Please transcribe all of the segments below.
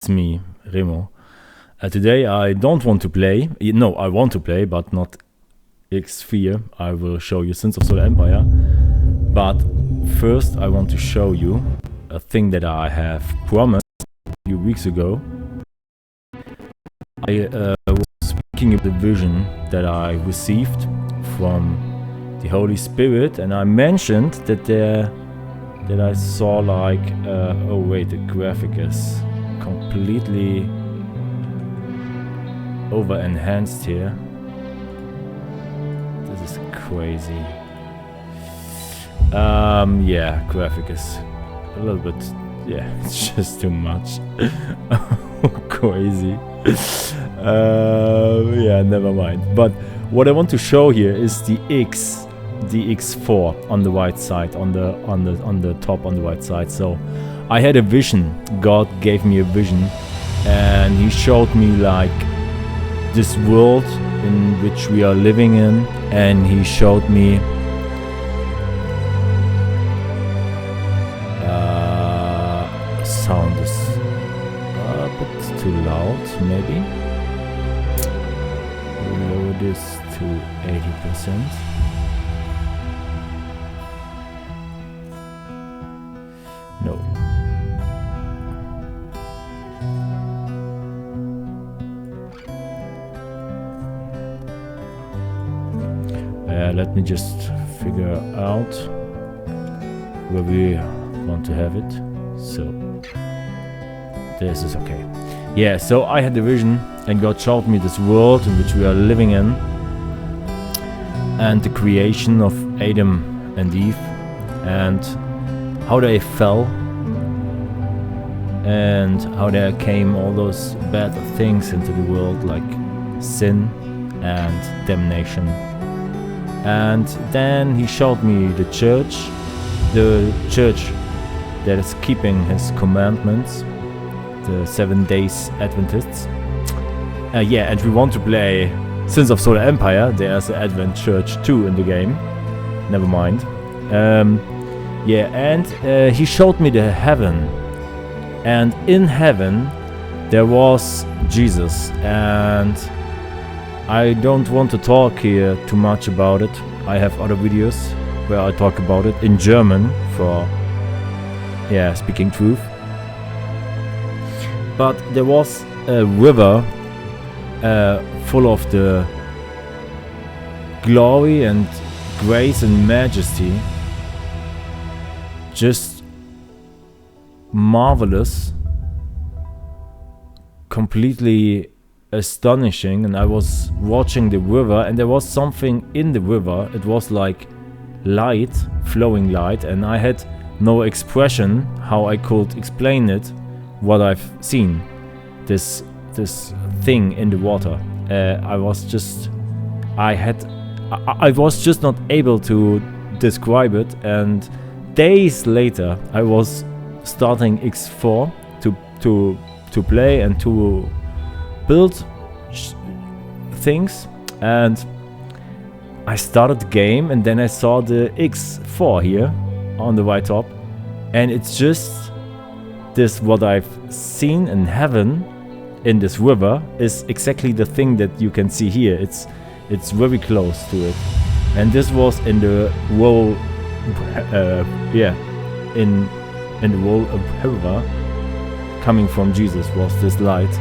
it's me, Remo. Today I don't want to play. No, I want to play, but not X4. I will show you Sins of Solar Empire. But first I want to show you a thing that I have promised a few weeks ago. I was speaking of the vision that I received from the Holy Spirit, and I mentioned that I saw like oh wait, the graphic is completely over enhanced here. This is crazy. Yeah, graphic is a little bit, yeah, it's just too much. Crazy. Yeah, never mind. But what I want to show here is the X4 on the right side, on the top on the right side. So I had a vision. God gave me a vision, and he showed me like this world in which we are living in, and he showed me sound is a bit too loud, maybe. We'll lower this to 80%. No. Let me just figure out where we want to have it. So this is okay. Yeah, so I had the vision, and God showed me this world in which we are living in, and the creation of Adam and Eve, and how they fell, and how there came all those bad things into the world, like sin and damnation. And then he showed me the church that is keeping his commandments, the 7 Days Adventists. Yeah, and we want to play Sins of Solar Empire. There's an Advent Church 2 in the game. Never mind. Yeah, and he showed me the heaven. And in heaven there was Jesus. And I don't want to talk here too much about it. I have other videos where I talk about it in German for, yeah, speaking truth. But there was a river full of the glory and grace and majesty. Just marvelous, completely astonishing. And I was watching the river, and there was something in the river. It was like light, flowing light, and I had no expression how I could explain it, what I've seen, this thing in the water. I was just not able to describe it. And days later I was starting X4 to play and to build things, and I started the game, and then I saw the X4 here on the right top, and it's just this, what I've seen in heaven in this river is exactly the thing that you can see here. It's very close to it, and this was in the wall, yeah, in the wall of river coming from Jesus was this light.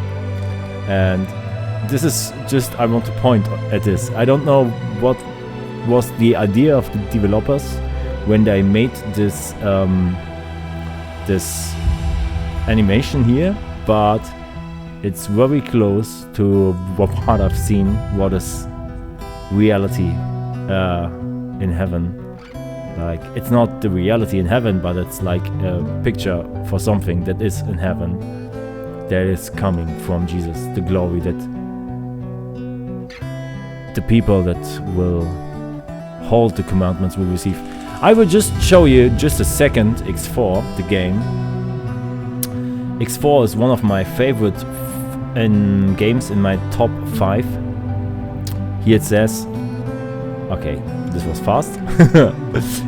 And this is just, I want to point at this. I don't know what was the idea of the developers when they made this this animation here, but it's very close to what I've seen, what is reality in heaven. Like, it's not the reality in heaven, but it's like a picture for something that is in heaven, that is coming from Jesus, the glory that the people that will hold the commandments will receive. I will just show you just a second X4, the game. X4 is one of my favorite games in my top 5. Here it says, okay, this was fast.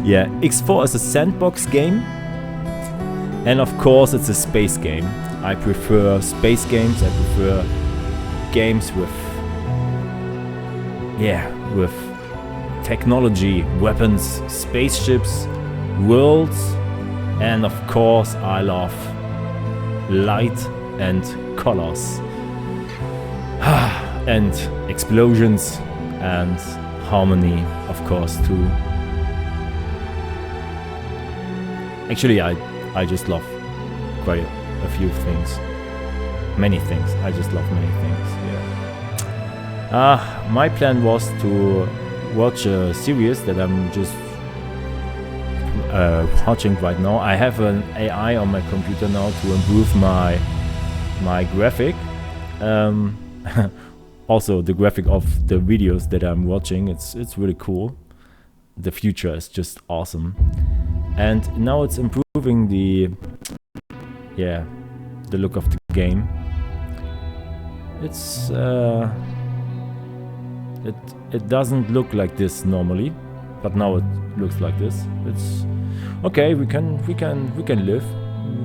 Yeah, X4 is a sandbox game, and of course it's a space game. I prefer space games. I prefer games with, yeah, with technology, weapons, spaceships, worlds, and of course I love light and colors. And explosions and harmony, of course, too. Actually, I just love quite a few things. Many things. I just love many things, yeah. My plan was to watch a series that I'm just watching right now. I have an AI on my computer now to improve my graphic. Also, the graphic of the videos that I'm watching, it's really cool. The future is just awesome, and now it's improving the look of the game. It's it doesn't look like this normally, but now it looks like this. It's okay. We can live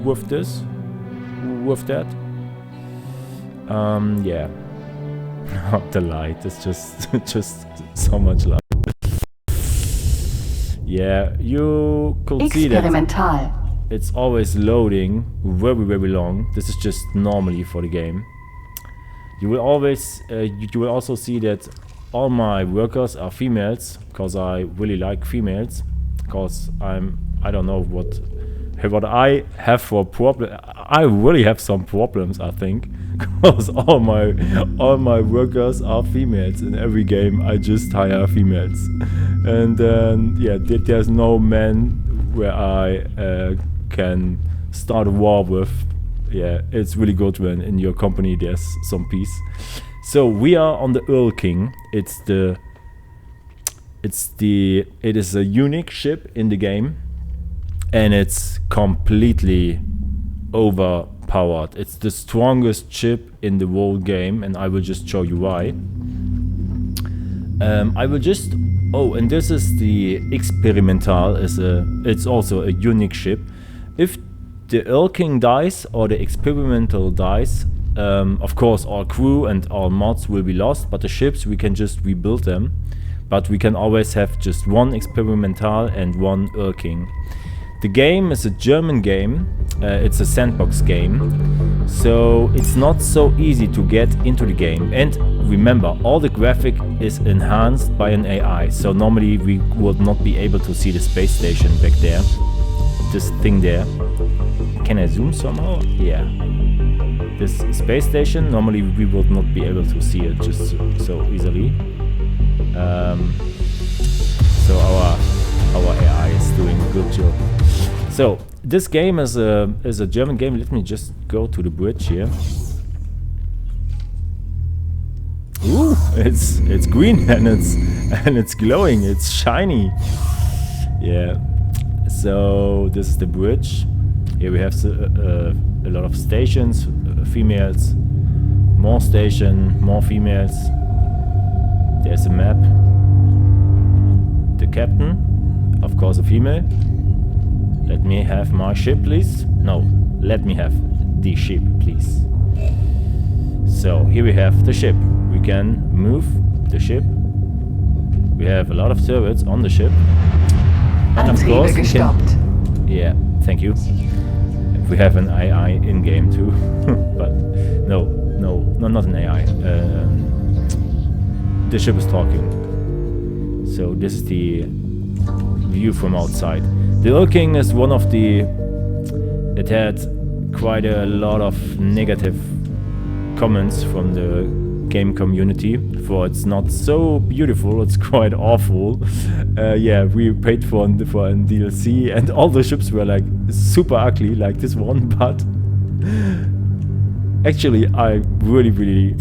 with this, with that. Yeah. The light is just so much light. Yeah, you could see that it's always loading very long. This is just normally for the game. You will always you will also see that all my workers are females, because I really like females, because I don't know what I have for problem. I really have some problems, I think, because all my workers are females. In every game I just hire females, and yeah, there's no man where I can start a war with. Yeah, it's really good when in your company there's some peace. So we are on the Earl King. It is a unique ship in the game, and it's completely overpowered. It's the strongest ship in the whole game, and I will just show you why. I will just and this is the Experimental. It's also a unique ship. If the Earl King dies or the Experimental dies, of course all crew and all mods will be lost, but the ships we can just rebuild them. But we can always have just one Experimental and one Earl King. The game is a German game. It's a sandbox game, so it's not so easy to get into the game. And remember, all the graphic is enhanced by an AI, so normally we would not be able to see the space station back there. This thing there. Can I zoom somehow? Yeah. This space station, normally we would not be able to see it just so easily. So our AI is doing a good job. So this game is a German game. Let me just go to the bridge here. Ooh, it's green and it's glowing. It's shiny. Yeah. So this is the bridge. Here we have a lot of stations, females, more station, more females. There's a map. The captain, of course a female. Let me have my ship, please. No, let me have the ship, please. So here we have the ship. We can move the ship. We have a lot of turrets on the ship. And of course we can, yeah, thank you. We have an AI in game too, but no, not an AI. The ship is talking. So this is the view from outside. The Earl King is one of the... It had quite a lot of negative comments from the game community, for it's not so beautiful, it's quite awful. Yeah, we paid for a DLC, and all the ships were like super ugly, like this one, but actually I really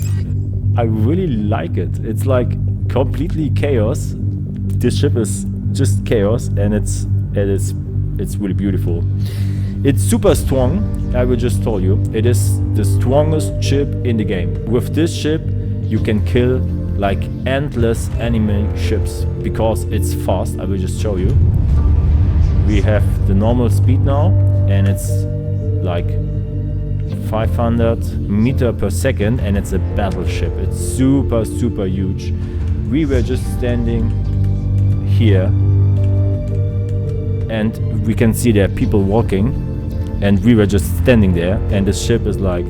like it. It's like completely chaos. This ship is just chaos, and it's really beautiful. It's super strong. I will just tell you, it is the strongest ship in the game. With this ship you can kill like endless enemy ships because it's fast. I will just show you. We have the normal speed now, and it's like 500 meter per second, and it's a battleship. It's super, super huge. We were just standing here, and we can see there are people walking, and we were just standing there, and the ship is like,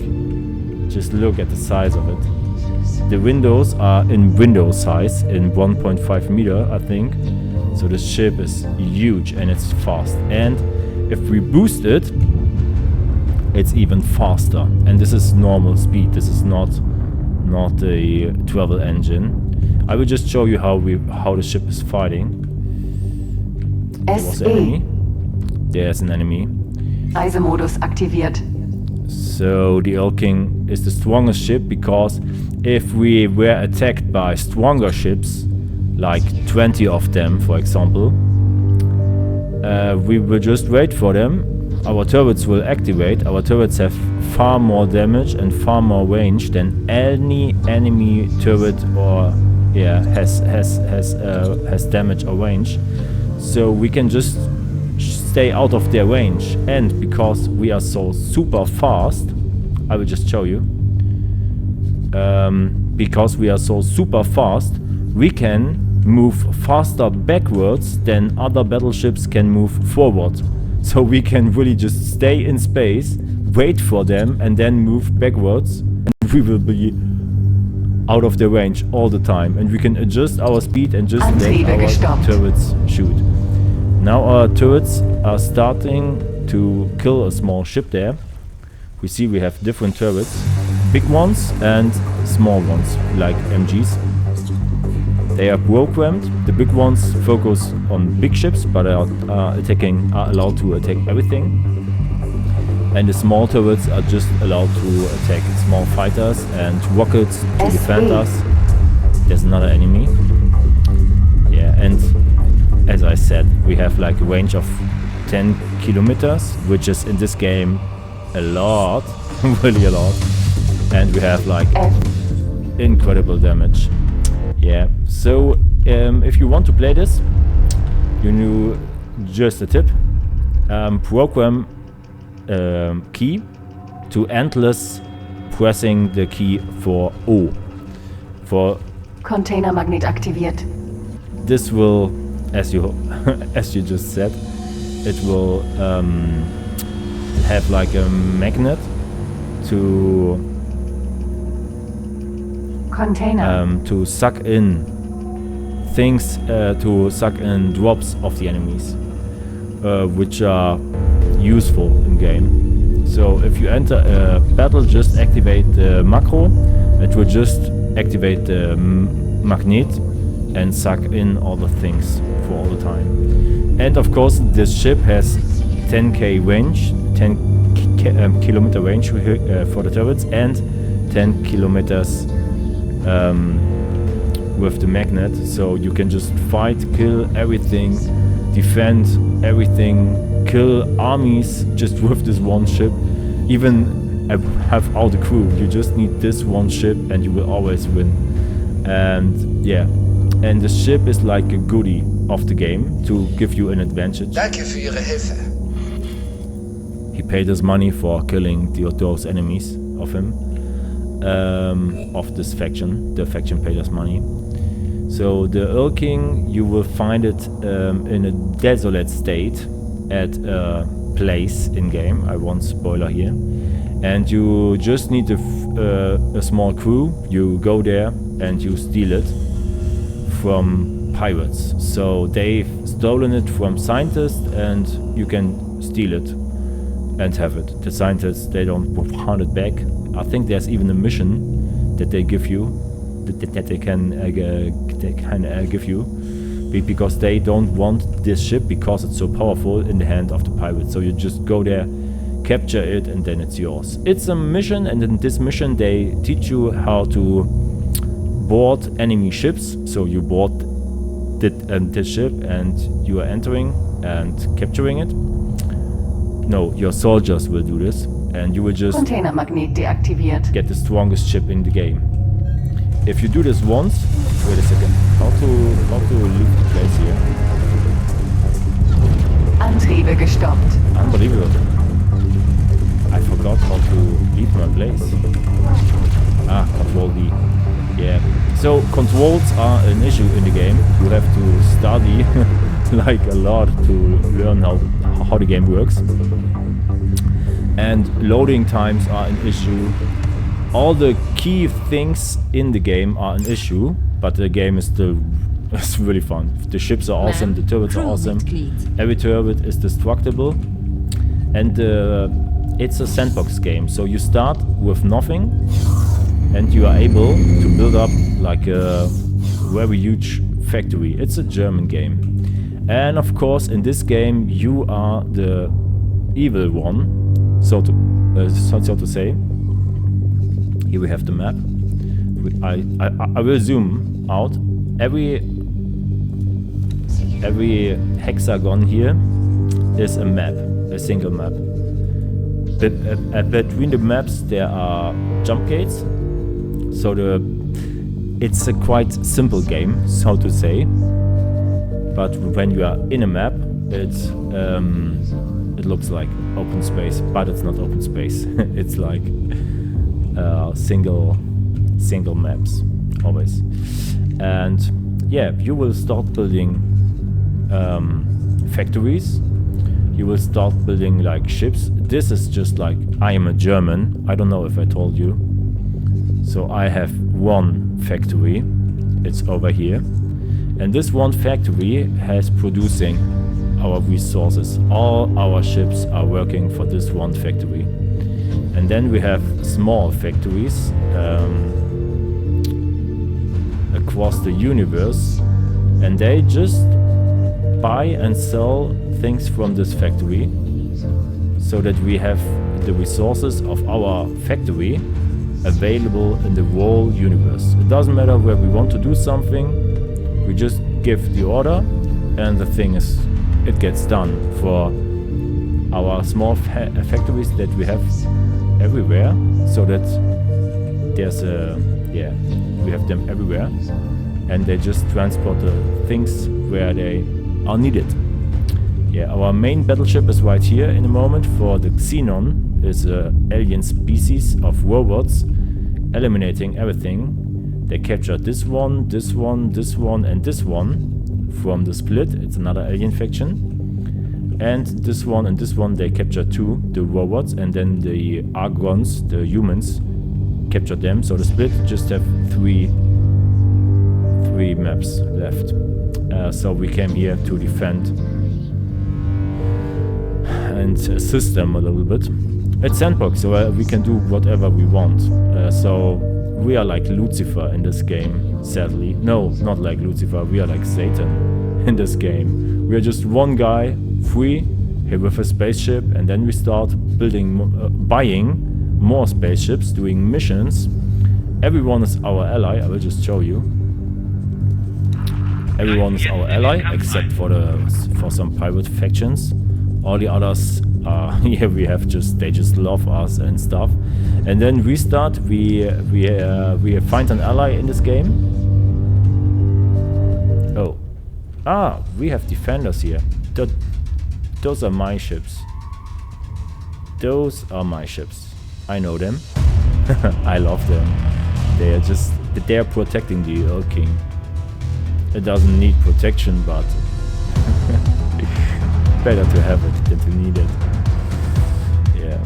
just look at the size of it. The windows are in window size, in 1.5 meter, I think. So the ship is huge and it's fast. And if we boost it, it's even faster. And this is normal speed. This is not a travel engine. I will just show you how the ship is fighting. There was an enemy. There's an enemy. Reisemodus aktiviert. So the Old King is the strongest ship, because if we were attacked by stronger ships, like 20 of them for example, we will just wait for them. Our turrets will activate. Our turrets have far more damage and far more range than any enemy turret, or has damage or range. So we can just stay out of their range. And because we are so super fast, I will just show you. Because we are so super fast, we can move faster backwards than other battleships can move forward. So we can really just stay in space, wait for them, and then move backwards, and we will be out of their range all the time. And we can adjust our speed and just let our turrets shoot. Now our turrets are starting to kill a small ship there. We see we have different turrets, big ones and small ones, like MGs. They are programmed. The big ones focus on big ships, but are allowed to attack everything. And the small turrets are just allowed to attack small fighters and rockets to defend us. There's another enemy. Yeah, and as I said, we have like a range of 10 kilometers, which is in this game a lot, really a lot. And we have like incredible damage. Yeah, so if you want to play this, you know, just a tip, program key to endless pressing the key for O. For Containermagnet aktiviert. This will, as you as you just said, it will have like a magnet to to suck in things, to suck in drops of the enemies, which are useful in game. So if you enter a battle, just activate the macro. It will just activate the magnet and suck in all the things for all the time. And of course this ship has 10k range, 10 kilometer range for the turrets, and 10 kilometers with the magnet, so you can just fight, kill everything, defend everything, kill armies just with this one ship. Even have all the crew, you just need this one ship and you will always win. And yeah, and the ship is like a goodie of the game to give you an advantage. Danke für Ihre Hilfe. He paid us money for killing those enemies of him. Of this faction. The faction paid us money. So the Earl King, you will find it in a desolate state at a place in game. I won't spoiler here. And you just need a small crew. You go there and you steal it from pirates. So they've stolen it from scientists, and you can steal it and have it. The scientists, they don't want it back. I think there's even a mission that they give you, that they can give you, because they don't want this ship because it's so powerful in the hand of the pirates. So you just go there, capture it, and then it's yours. It's a mission, and in this mission they teach you how to board enemy ships. So you board this ship and you are entering and capturing it. No, your soldiers will do this. And you will just Containermagnet deaktiviert. get the strongest ship in the game. If you do this once, wait a second, how to leave the place here? Antriebe gestoppt. Unbelievable. I forgot how to leave my place. Ah, Control D. Yeah. So controls are an issue in the game. You have to study like a lot to learn how the game works. And loading times are an issue. All the key things in the game are an issue, but the game is still it's really fun. The ships are awesome, the turrets are awesome. Every turret is destructible. And it's a sandbox game, so you start with nothing and you are able to build up like a very huge factory. It's a German game. And of course in this game you are the evil one, so to say. Here we have the map. I will zoom out. Every hexagon here is a map, a single map. Between the maps there are jump gates, so it's a quite simple game, so to say. But when you are in a map, it looks like open space, but it's not open space. It's like single maps always. And yeah, you will start building factories. You will start building like ships. This is just like, I am a German. I don't know if I told you. So I have one factory. It's over here. And this one factory has producing our resources. All our ships are working for this one factory. And then we have small factories across the universe. And they just buy and sell things from this factory, so that we have the resources of our factory available in the whole universe. It doesn't matter where we want to do something, we just give the order and the thing it gets done for our small factories that we have everywhere, so that there's we have them everywhere and they just transport the things where they are needed. Yeah, our main battleship is right here in a moment. For the Xenon is an alien species of robots eliminating everything. They captured this one, this one, this one and this one from the Split. It's another alien faction. And this one and this one they captured too, the robots, and then the Argons, the humans, captured them. So the Split just have three maps left. So we came here to defend and assist them a little bit. It's sandbox, so we can do whatever we want. So we are like Lucifer in this game, sadly. No, not like Lucifer, we are like Satan in this game. We are just one guy, free, here with a spaceship, and then we start buying more spaceships, doing missions. Everyone is our ally, I will just show you. Everyone is our ally, except for some pirate factions. All the others are here. They just love us and stuff. And then we start. We find an ally in this game. Oh, we have defenders here. Those are my ships. Those are my ships. I know them. I love them. They are protecting the Earl King. It doesn't need protection, but better to have it than to need it. Yeah.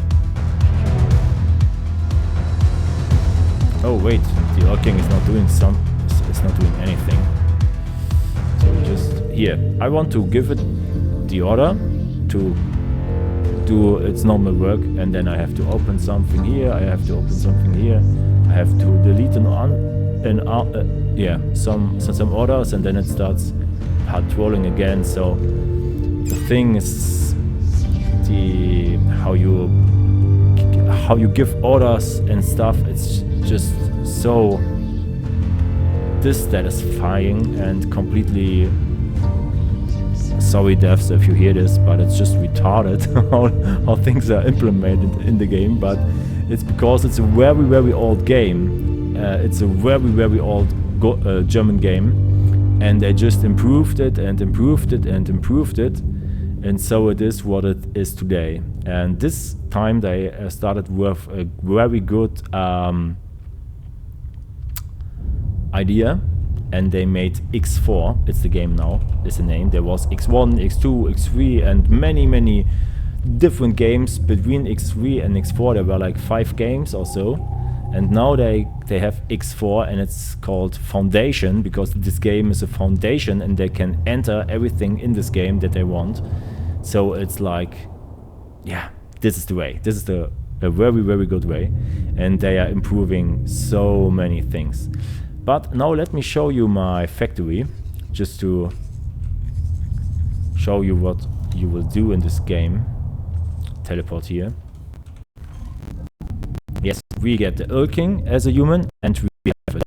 Oh wait, the Earl King is not doing it's not doing anything. So we just here. I want to give it the order to do its normal work, and then I have to open something here. I have to open something here. I have to delete some orders, and then it starts patrolling again. So the thing is how you give orders and stuff. It's just so dissatisfying and completely. Sorry devs if you hear this, but it's just retarded how things are implemented in the game. But it's because it's a very, very old game. It's a very, very old German game, and they just improved it and improved it and improved it. And so it is what it is today. And this time they started with a very good idea, and they made X4. It's the game now, is the name. There was X1, X2, X3, and many different games between X3 and X4. There were like 5 games or so, and now they have X4, and it's called Foundation, because this game is a foundation and they can enter everything in this game that they want. So it's like, yeah, this is the way. This is a very good way, and they are improving so many things. But now let me show you my factory, just to show you what you will do in this game. Teleport here. Yes, we get the Earl King as a human, and we have a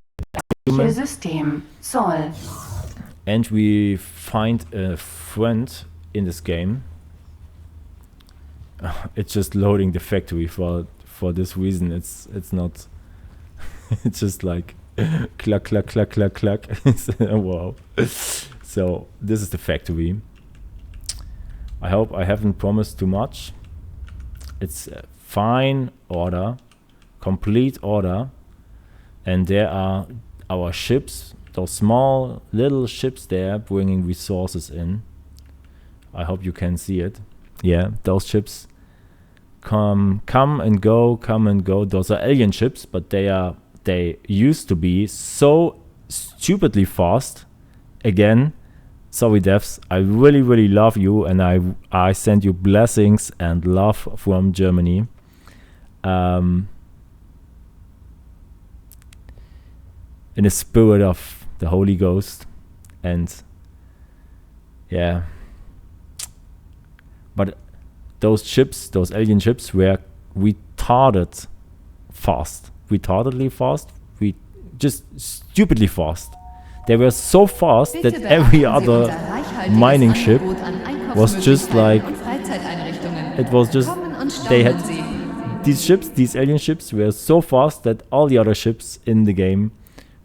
human. System. Sol. And we find a friend in this game. It's just loading the factory for this reason. It's not. It's just like cluck cluck cluck cluck cluck. Wow. So this is the factory. I hope I haven't promised too much. It's a fine order, complete order, and there are our ships, those small little ships there, bringing resources in. I hope you can see it. Yeah, those ships come and go. Those are alien ships, but they used to be so stupidly fast. Again, sorry devs, I really love you, and I send you blessings and love from Germany. In the spirit of the Holy Ghost, and yeah. But those ships, those alien ships, were retardedly fast. Just stupidly fast. They were so fast that every other mining ship was just like, it was just, they had these ships, these alien ships were so fast that all the other ships in the game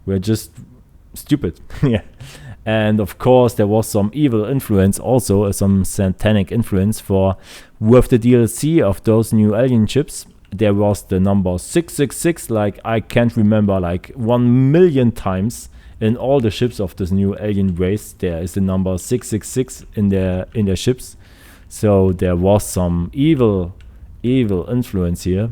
were just stupid. Yeah. And of course there was some evil influence also, some satanic influence, for with the DLC of those new alien ships. There was the number 666, like I can't remember, like 1 million times in all the ships of this new alien race. There is the number 666 in their ships. So there was some evil influence here.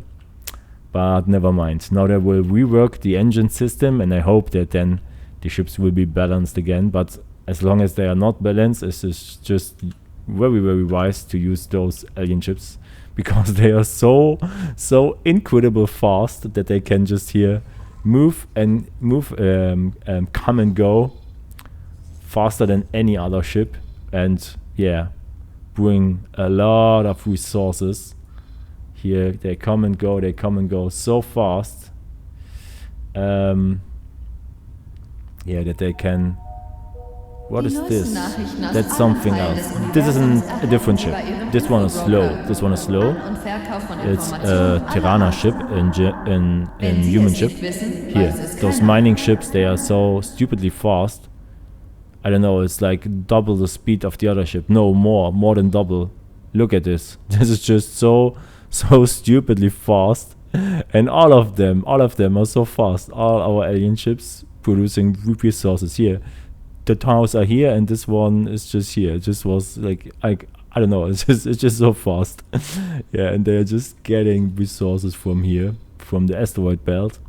But never mind. Now they will rework the engine system, and I hope that then the ships will be balanced again. But as long as they are not balanced, it's just very wise to use those alien ships, because they are so incredible fast that they can just here move, come and go faster than any other ship, and yeah, bring a lot of resources. Here they come and go so fast, yeah, that they can. What is this? That's something else. This isn't a different ship. This one is slow. It's a Tirana ship in human ship. Here, those mining ships, they are so stupidly fast. I don't know, it's like double the speed of the other ship. No, more than double. Look at this. This is just so stupidly fast. And all of them are so fast. All our alien ships producing resources here. The towers are here, and this one is just here. It just was like, I don't know, it's just so fast. Yeah, and they're just getting resources from here, from the asteroid belt,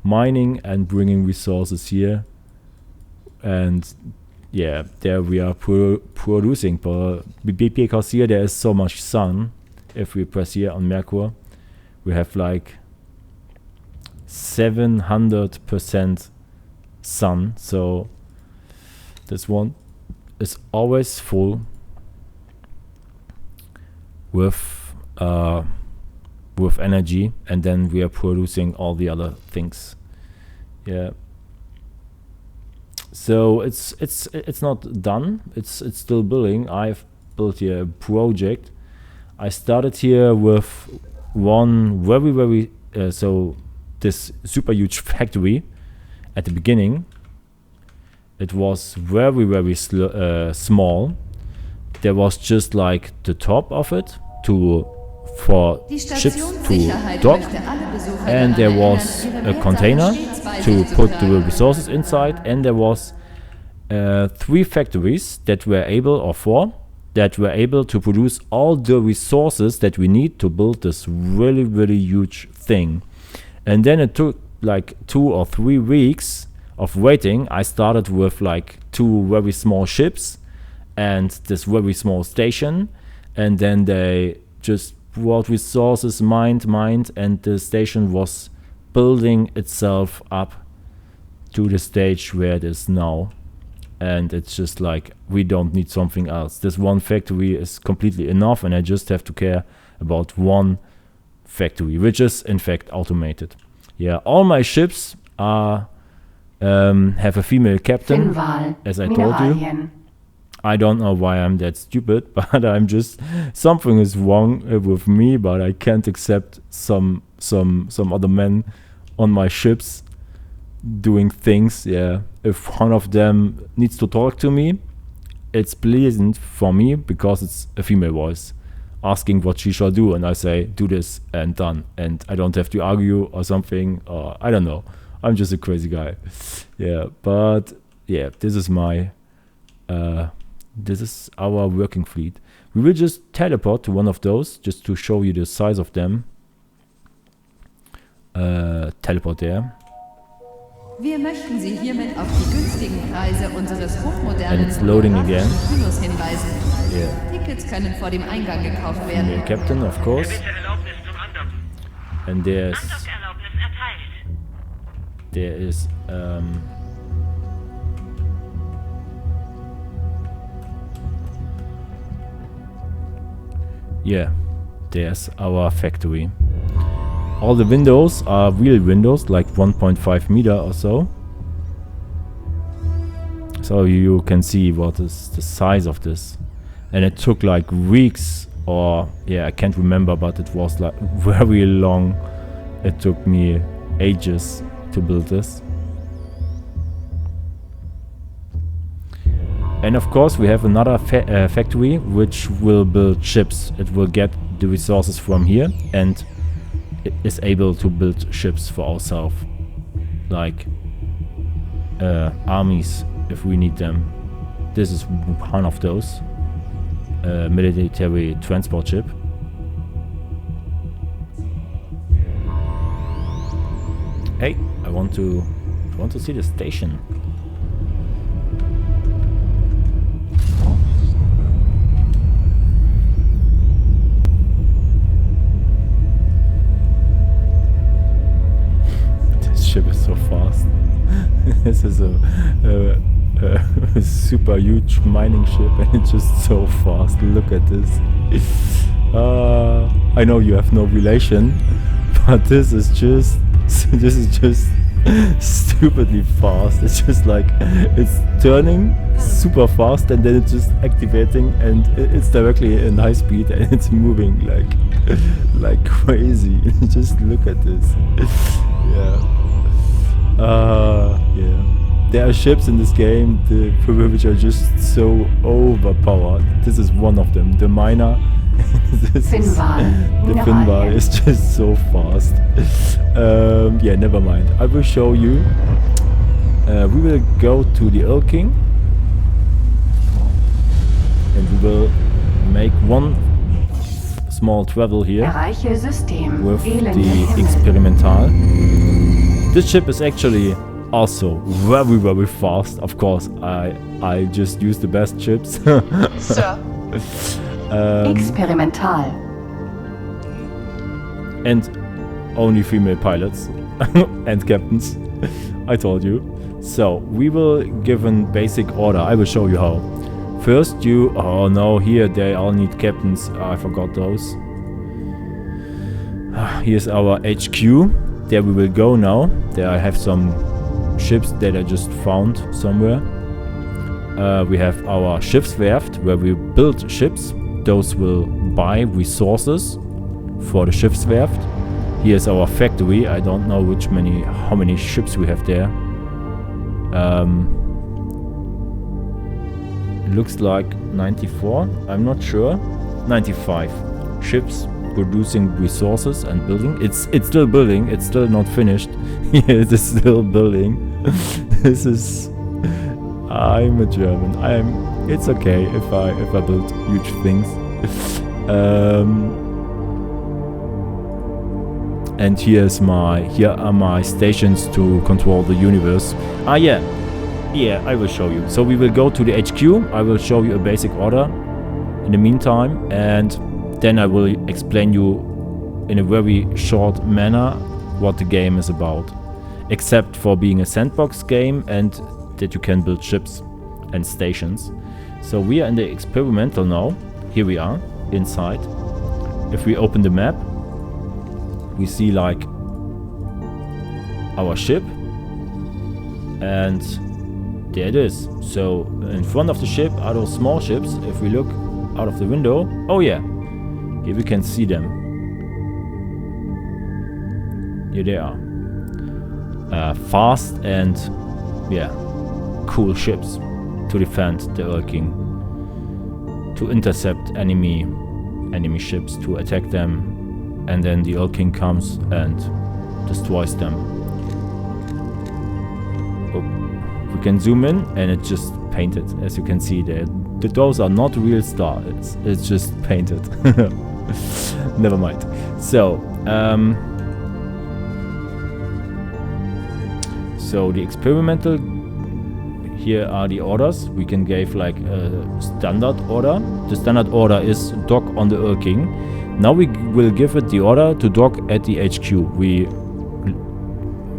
mining and bringing resources here. And yeah, there we are producing, because here there is so much sun. If we press here on Mercury, we have like 700% sun, so this one is always full with energy, and then we are producing all the other things. Yeah. So it's not done. It's still building. I've built here a project. I started here with one very so this super huge factory at the beginning. It was very small. there was just like the top of it for ships to dock, and there was a container to put the resources inside, and there was 3 factories that were able, or 4, that were able to produce all the resources that we need to build this really, really huge thing. And then it took like 2 or 3 weeks of waiting. I started with like 2 very small ships and this very small station, and then they just brought resources, mined, and the station was building itself up to the stage where it is now. And it's just like, we don't need something else. This one factory is completely enough, and I just have to care about one factory, which is in fact automated. Yeah, all my ships are have a female captain, as I told you. I don't know why I'm that stupid, but I'm just, something is wrong with me, but I can't accept some other men on my ships doing things. Yeah, if one of them needs to talk to me, it's pleasant for me because it's a female voice asking what she shall do, and I say do this and done, and I don't have to argue or something, or I don't know. I'm just a crazy guy. Yeah, but yeah, this is my this is our working fleet. We will just teleport to one of those just to show you the size of them. Teleport there. Wir möchten Sie hiermit auf die günstigen Preise unseres hochmodernen Kinos hinweisen. Yeah. Tickets können vor dem Eingang gekauft werden. Female captain, of course. And there is yeah, there's our factory. All the windows are real windows, like 1.5 meter or so. So you can see what is the size of this. And it took like weeks, or yeah, I can't remember, but it was like very long. It took me ages to build this. And of course we have another factory which will build ships. It will get the resources from here and it is able to build ships for ourselves, like armies if we need them. This is one of those, military transport ship. Hey, I want to see the station. Ship is so fast. This is a super huge mining ship, and it's just so fast. Look at this. I know you have no relation, but this is just stupidly fast. It's just like it's turning super fast, and then it's just activating, and it's directly in high speed, and it's moving like crazy. Just look at this. Yeah. Yeah. There are ships in this game which are just so overpowered. This is one of them, the miner. The Finval is just so fast. Yeah, never mind. I will show you. We will go to the Earl King, and we will make one small travel here with the Experimental. This ship is actually also very, very fast. Of course, I just use the best ships. Sir. Experimental. And only female pilots and captains. I told you. So we will give a basic order. I will show you how. First you... Oh no, here they all need captains. I forgot those. Here's our HQ. There we will go now. There I have some ships that I just found somewhere. We have our shipswerft where we build ships. Those will buy resources for the shipswerft. Here's our factory. I don't know how many ships we have there. looks like 94. I'm not sure. 95 ships producing resources and building. It's still building. It's still not finished. It is still building. This is. I'm a German. It's okay if I build huge things. And here are my stations to control the universe. Yeah, I will show you. So we will go to the HQ. I will show you a basic order in the meantime, and then I will explain you in a very short manner what the game is about, except for being a sandbox game and that you can build ships and stations. So we are in the experimental now. Here we are inside. If we open the map, we see like our ship, and there it is. So in front of the ship are those small ships. If we look out of the window, oh yeah, here we can see them. Here they are. Fast and yeah, cool ships to defend the Earth King, to intercept enemy ships, to attack them. And then the Earth King comes and destroys them. Oh, we can zoom in and it's just painted. As you can see there, those are not real stars. It's just painted. Never mind. So, so the experimental. Here are the orders. We can give like a standard order. The standard order is dock on the Earth King. Now we will give it the order to dock at the HQ.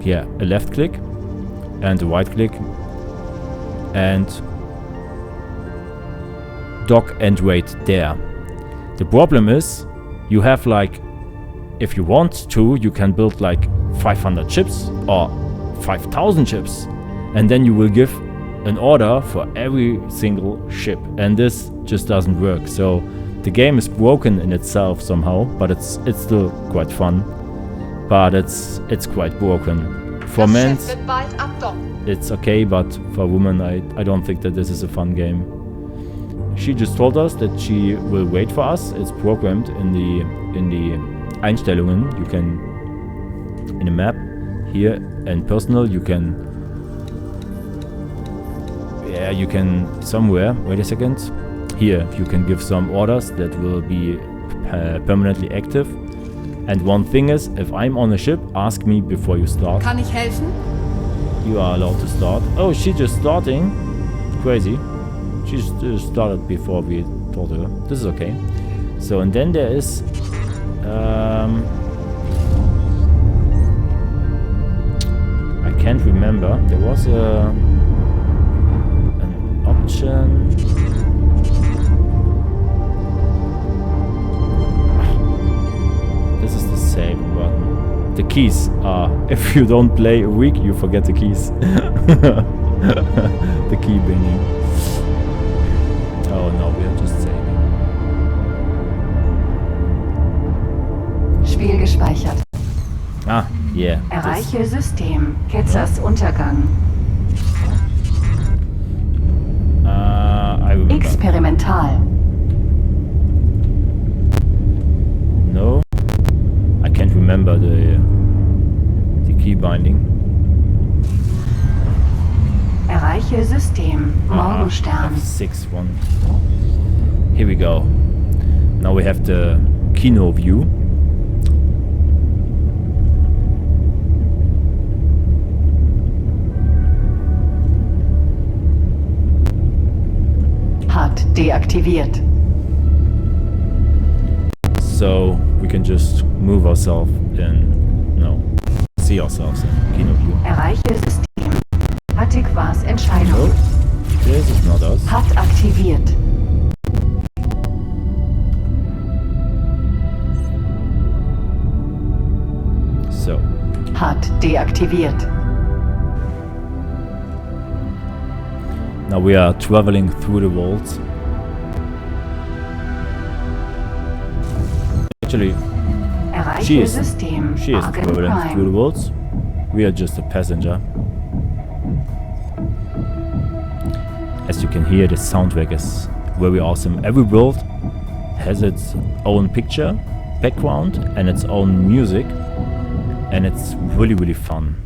A left click and a right click and dock and wait there. The problem is you have like, if you want to, you can build like 500 ships or 5,000 ships, and then you will give an order for every single ship, and this just doesn't work. So the game is broken in itself somehow, but it's still quite fun. But it's quite broken. For men, it's okay, but for women, I don't think that this is a fun game. She just told us that she will wait for us. It's programmed in the Einstellungen. You can in the map here and personal. You can somewhere. Wait a second. Here you can give some orders that will be permanently active. And one thing is, if I'm on a ship, ask me before you start. Kann ich helfen? You are allowed to start. Oh, she's just starting. Crazy. She just started before we told her. This is okay. So, and then there is I can't remember. There was an option. This is the same button. The keys are, if you don't play a week, you forget the keys. The key binding. Oh no, we are just saving. Spiel gespeichert. Ah, yeah. Erreiche System. Ketzers Untergang. I remember. Experimental. No, I can't remember the key binding. Erreiche System. Morgenstern. F6 one. Here we go. Now we have the Kino view. Hat deaktiviert. So we can just move ourselves see ourselves in Kino view. Erreiche System. Adäquas Entscheidung. No, this is not us. Hat aktiviert. So. Hat deaktiviert. Now we are traveling through the worlds. Actually, she is traveling through the worlds. We are just a passenger. As you can hear, the soundtrack is very awesome. Every world has its own picture, background, and its own music, and it's really fun,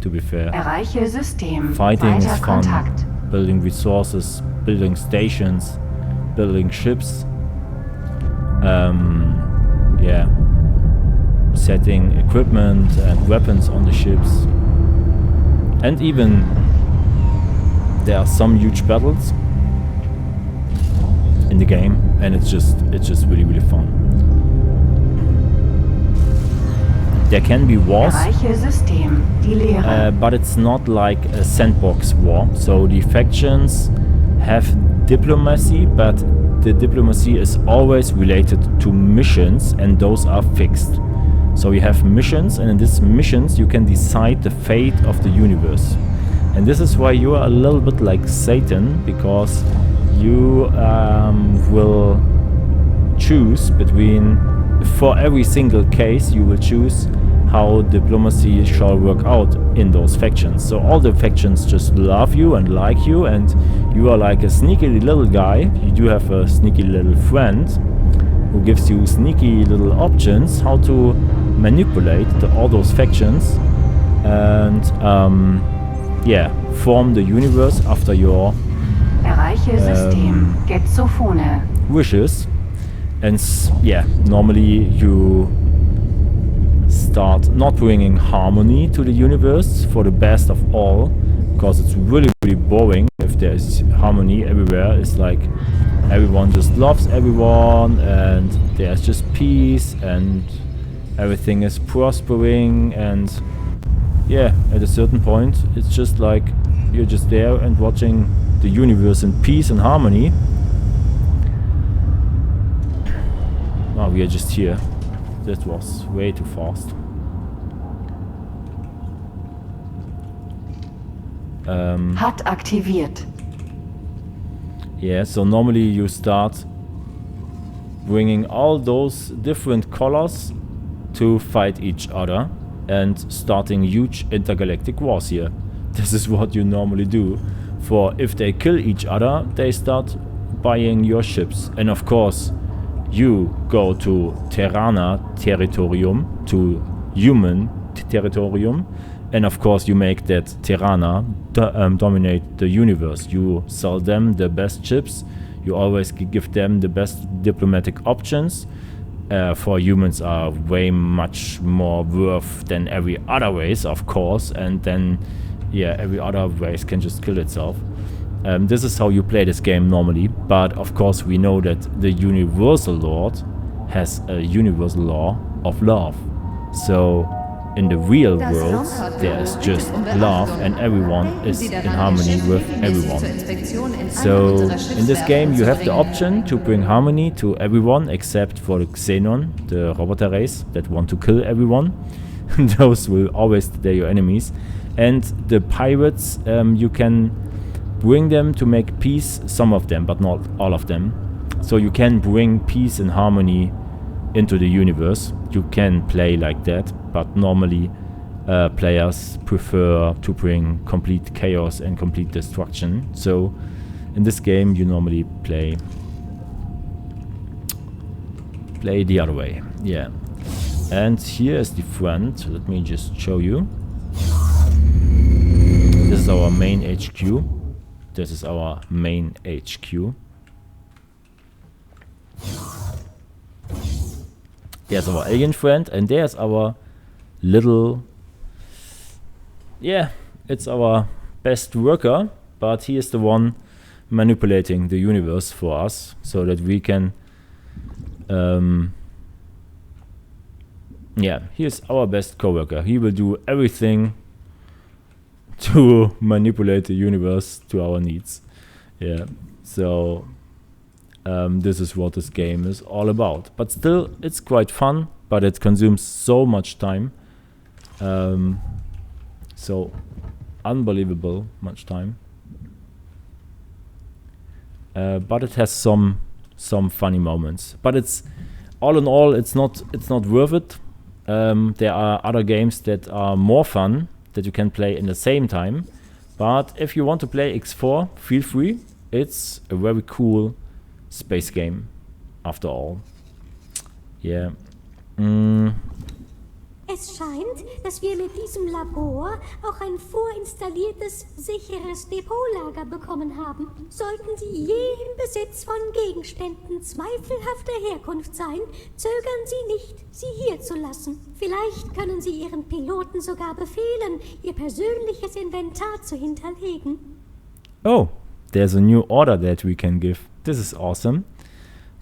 to be fair. Erreiche System. Fighting is Weiter fun, Kontakt. building resources, building stations, building ships, yeah, setting equipment and weapons on the ships, and even there are some huge battles in the game, and it's just really fun. There can be wars, Erreiche System. Die Lehre. but it's not like a sandbox war. So the factions have diplomacy, but the diplomacy is always related to missions, and those are fixed. So you have missions, and in these missions you can decide the fate of the universe. And this is why you are a little bit like Satan, because you will choose between, for every single case, you will choose how diplomacy shall work out in those factions. So all the factions just love you and like you, and you are like a sneaky little guy. You do have a sneaky little friend who gives you sneaky little options how to manipulate all those factions and yeah, form the universe after your Erreiche System. Getsophone. wishes. And yeah, normally you start not bringing harmony to the universe for the best of all, because it's really boring if there's harmony everywhere. It's like everyone just loves everyone, and there's just peace, and everything is prospering, and yeah, at a certain point it's just like you're just there and watching the universe in peace and harmony. Oh, we are just here. That was way too fast. HUD aktiviert. Yeah, so normally you start bringing all those different colors to fight each other and starting huge intergalactic wars here. This is what you normally do. For if they kill each other, they start buying your ships. And of course, you go to Terrana territorium, to human territorium, and of course you make that Terrana dominate the universe. You sell them the best ships, you always give them the best diplomatic options. For humans are way much more worth than every other race, of course, and then yeah, every other race can just kill itself. This is how you play this game normally, but of course we know that the Universal Lord has a universal law of love. So in the real world there is just love, and everyone is in harmony with everyone. So in this game you have the option to bring harmony to everyone except for the Xenon, the roboter race that want to kill everyone. Those will always stay your enemies. And the pirates, you can bring them to make peace, some of them, but not all of them. So you can bring peace and harmony into the universe. You can play like that, but normally players prefer to bring complete chaos and complete destruction. So in this game you normally play the other way. Yeah. And here is the front. Let me just show you. This is our main HQ. This is our main HQ. There's our alien friend, and there's our little... Yeah, it's our best worker, but he is the one manipulating the universe for us, so that we can... yeah, he is our best co-worker. He will do everything to manipulate the universe to our needs. Yeah, so this is what this game is all about. But still, it's quite fun, but it consumes so much time. So unbelievable much time. But it has some funny moments. But it's all in all, it's not worth it. There are other games that are more fun that you can play in the same time. But if you want to play X4, feel free. it's a very cool space game after all. Yeah. Es scheint, dass wir mit diesem Labor auch ein vorinstalliertes, sicheres Depotlager bekommen haben. Sollten Sie je im Besitz von Gegenständen zweifelhafter Herkunft sein, zögern Sie nicht, sie hier zu lassen. Vielleicht können Sie Ihren Piloten sogar befehlen, Ihr persönliches Inventar zu hinterlegen. Oh, there's a new order that we can give. This is awesome.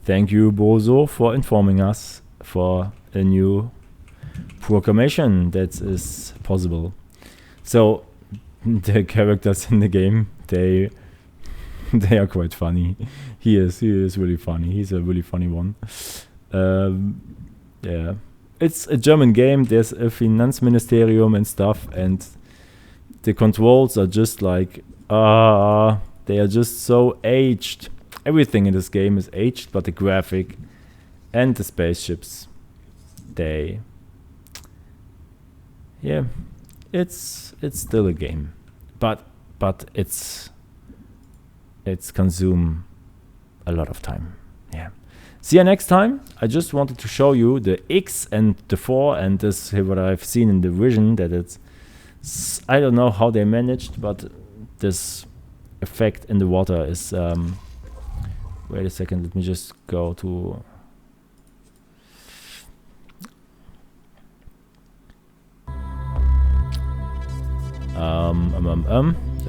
Thank you, Bozo, for informing us for a new proclamation that is possible. So the characters in the game, they are quite funny. He is really funny. He's a really funny one. Yeah, it's a German game. There's a Finanzministerium and stuff, and the controls are just like they are just so aged. Everything in this game is aged, but the graphic and the spaceships, yeah, it's still a game, but it's consume a lot of time. Yeah. See you next time. I just wanted to show you the X and the 4 and this what I've seen in the vision, that it's, I don't know how they managed, but this effect in the water is wait a second, let me just go to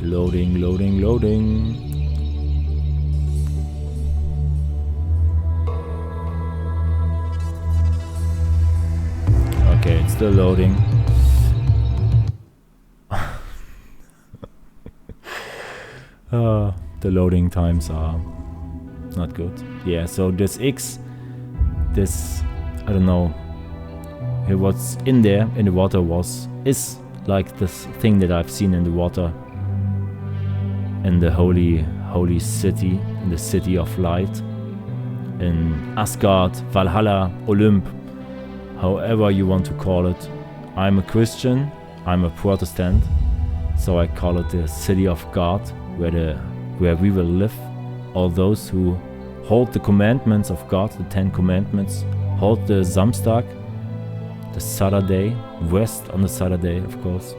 loading. Okay, it's still loading. The loading times are not good. Yeah, so this X, this, I don't know, what's in there in the water is like this thing that I've seen in the water in the holy city, in the city of light, in Asgard, Valhalla, Olymp, however you want to call it. I'm a Christian, I'm a Protestant, so I call it the city of God, where we will live. All those who hold the commandments of God, the 10 commandments, hold the Samstag, the Saturday, rest on the Saturday, of course.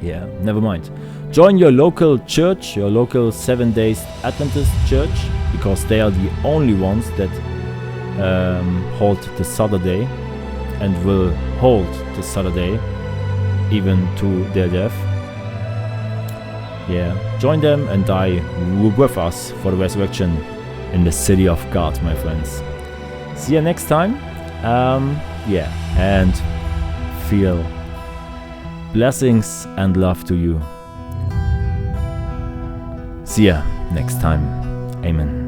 Yeah, never mind. Join your local church, your local 7 Days Adventist church, because they are the only ones that hold the Saturday and will hold the Saturday even to their death. Yeah, join them and die with us for the resurrection in the city of God, my friends. See you next time. Yeah, and feel blessings and love to you. See ya next time. Amen.